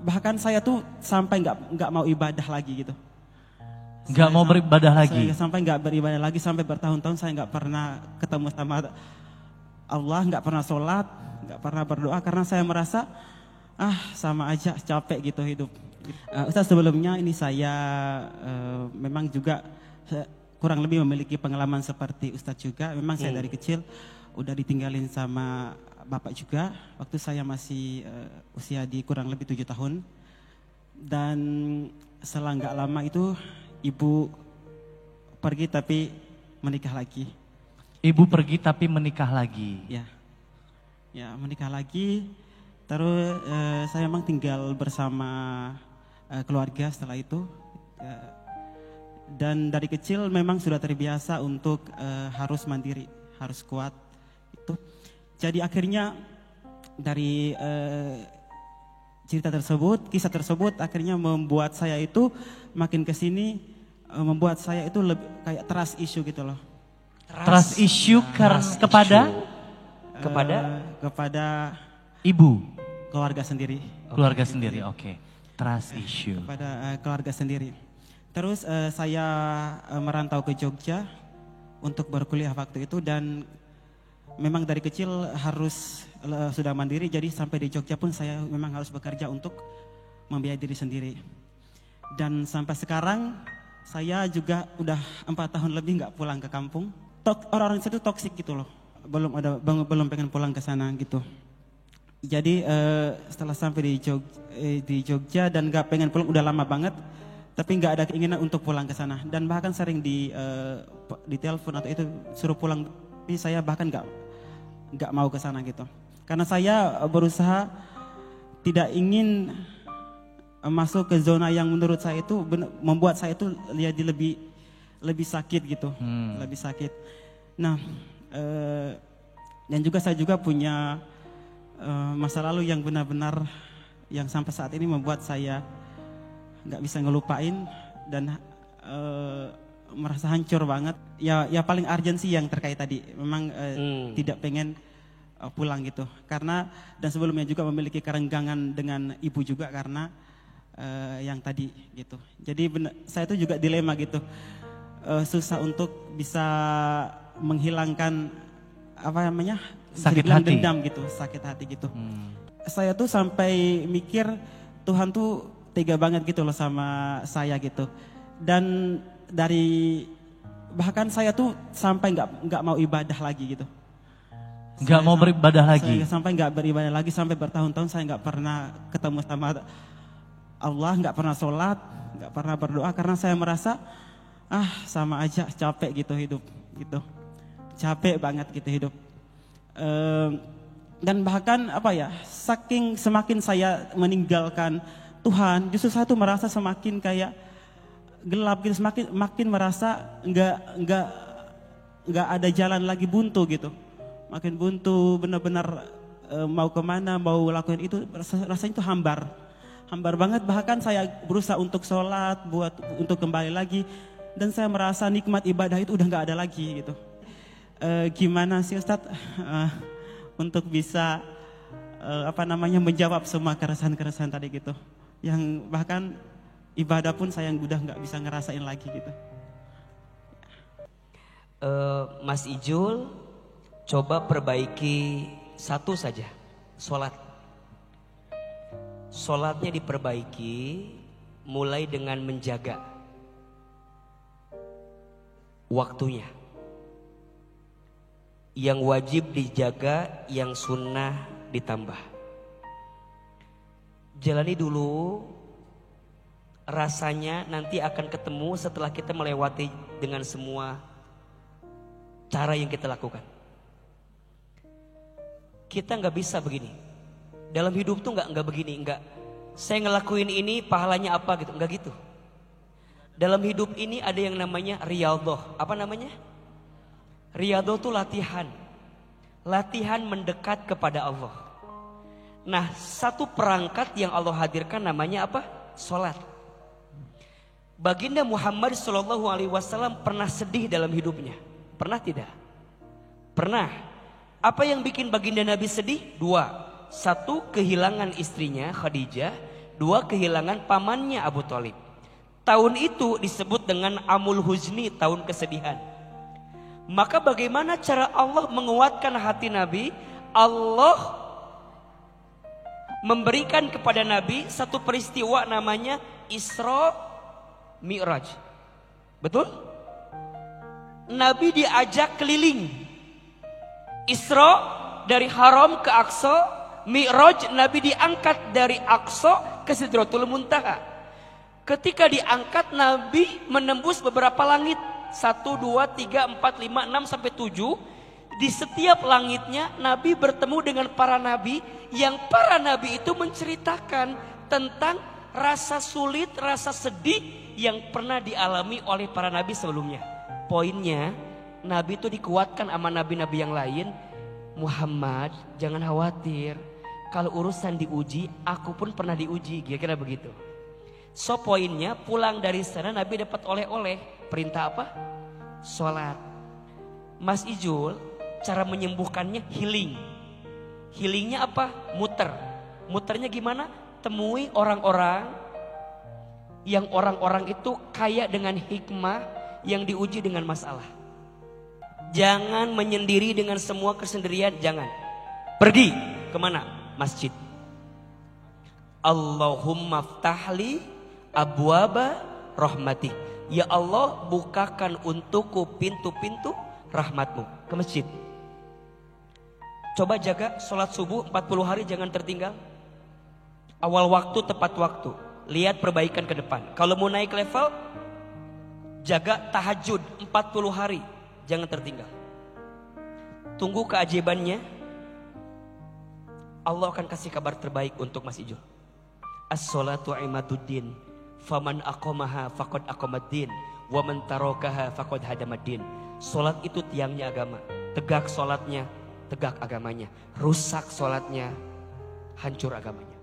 bahkan saya tuh sampai nggak mau ibadah lagi gitu. Nggak mau beribadah lagi. Saya sampai nggak beribadah lagi, sampai bertahun-tahun saya nggak pernah ketemu sama Allah, nggak pernah sholat, nggak pernah berdoa karena saya merasa sama aja, capek gitu hidup. Ustaz, sebelumnya ini saya memang juga kurang lebih memiliki pengalaman seperti Ustadz juga. Memang saya dari kecil udah ditinggalin sama bapak juga waktu saya masih usia di kurang lebih 7 tahun. Dan selang nggak lama itu ibu pergi tapi menikah lagi. Ibu pergi tapi menikah lagi. Ya menikah lagi. Terus saya memang tinggal bersama keluarga setelah itu. Dan dari kecil memang sudah terbiasa untuk harus mandiri, harus kuat. Itu. Jadi akhirnya dari cerita tersebut, kisah tersebut akhirnya membuat saya itu makin kesini membuat saya itu lebih kayak trust issue gitu loh. Trust issue kepada ibu, keluarga sendiri. Keluarga sendiri, oke. Trust issue. Kepada keluarga sendiri. Terus saya merantau ke Jogja untuk berkuliah waktu itu dan memang dari kecil harus sudah mandiri, jadi sampai di Jogja pun saya memang harus bekerja untuk membiayai diri sendiri. Dan sampai sekarang saya juga udah 4 tahun lebih nggak pulang ke kampung. Orang-orang itu toksik gitu loh, belum pengen pulang ke sana gitu. Jadi setelah sampai di Jogja dan nggak pengen pulang udah lama banget. Tapi nggak ada keinginan untuk pulang ke sana dan bahkan sering di telepon atau itu suruh pulang, tapi saya bahkan nggak mau ke sana gitu. Karena saya berusaha tidak ingin masuk ke zona yang menurut saya itu membuat saya itu jadi lebih sakit gitu, lebih sakit. Nah, dan juga saya juga punya masa lalu yang benar-benar yang sampai saat ini membuat saya nggak bisa ngelupain dan merasa hancur banget. Ya paling urgent sih yang terkait tadi. Memang tidak pengen pulang gitu. Karena dan sebelumnya juga memiliki kerenggangan dengan ibu juga karena yang tadi gitu. Jadi saya itu juga dilema gitu. Susah untuk bisa menghilangkan sakit hati, dendam gitu, sakit hati gitu. Saya tuh sampai mikir Tuhan tuh tega banget gitu loh sama saya gitu. Dan bahkan saya tuh sampai nggak mau ibadah lagi gitu. Nggak mau beribadah lagi. Saya sampai nggak beribadah lagi, sampai bertahun-tahun saya nggak pernah ketemu sama Allah, nggak pernah sholat, nggak pernah berdoa karena saya merasa sama aja, capek gitu hidup gitu. Capek banget gitu hidup. Dan bahkan semakin saya meninggalkan Tuhan, justru saya tuh merasa semakin kayak gelap gitu, makin merasa nggak ada jalan lagi, buntu gitu, makin buntu, benar-benar mau kemana, mau lakuin itu rasanya itu hambar banget. Bahkan saya berusaha untuk sholat, untuk kembali lagi, dan saya merasa nikmat ibadah itu udah nggak ada lagi gitu. Gimana sih Ustadz untuk bisa menjawab semua keresahan tadi gitu? Yang bahkan ibadah pun saya udah nggak bisa ngerasain lagi gitu. Mas Ijul, coba perbaiki satu saja, sholat. Sholatnya diperbaiki mulai dengan menjaga waktunya. Yang wajib dijaga, yang sunnah ditambah. Jalani dulu, rasanya nanti akan ketemu setelah kita melewati dengan semua cara yang kita lakukan. Kita nggak bisa begini. Dalam hidup tuh nggak begini, nggak. Saya ngelakuin ini pahalanya apa gitu, nggak gitu. Dalam hidup ini ada yang namanya riyadhah. Apa namanya? Riyadhah tuh latihan. Latihan mendekat kepada Allah. Nah, satu perangkat yang Allah hadirkan namanya apa? Salat. Baginda Muhammad SAW pernah sedih dalam hidupnya. Pernah tidak? Pernah. Apa yang bikin baginda Nabi sedih? 2. 1, kehilangan istrinya Khadijah. Dua, kehilangan pamannya Abu Thalib. Tahun itu disebut dengan Amul Huzni, tahun kesedihan. Maka bagaimana cara Allah menguatkan hati Nabi? Allah memberikan kepada Nabi satu peristiwa namanya Isra Mi'raj. Betul? Nabi diajak keliling. Isra dari Haram ke Aqsa. Mi'raj, Nabi diangkat dari Aqsa ke Sidratul Muntaha. Ketika diangkat, Nabi menembus beberapa langit. 1, 2, 3, 4, 5, 6 sampai 7. Di setiap langitnya Nabi bertemu dengan para nabi, yang para nabi itu menceritakan tentang rasa sulit, rasa sedih yang pernah dialami oleh para nabi sebelumnya. Poinnya, Nabi itu dikuatkan sama nabi-nabi yang lain. Muhammad, jangan khawatir. Kalau urusan diuji, aku pun pernah diuji, kira-kira begitu. So poinnya, pulang dari sana Nabi dapat oleh-oleh. Perintah apa? Sholat. Mas Ijul, cara menyembuhkannya healing. Healingnya apa? Muter. Muternya gimana? Temui orang-orang yang orang-orang itu kaya dengan hikmah, yang diuji dengan masalah. Jangan menyendiri dengan semua kesendirian, jangan. Pergi kemana? Masjid. Allahumma ftahli abwaba rahmati. Ya Allah, bukakan untukku pintu-pintu rahmatmu. Ke masjid. Coba jaga sholat subuh 40 hari, jangan tertinggal. Awal waktu, tepat waktu. Lihat perbaikan ke depan. Kalau mau naik level, jaga tahajud 40 hari, jangan tertinggal. Tunggu keajaibannya. Allah akan kasih kabar terbaik untuk Mas Ijul. As-sholatu imaduddin, faman aqamaha faqad aqamaddin, wa man tarakaha faqad hadamaddin. Salat itu tiangnya agama. Tegak salatnya, tegak agamanya. Rusak salatnya, hancur agamanya.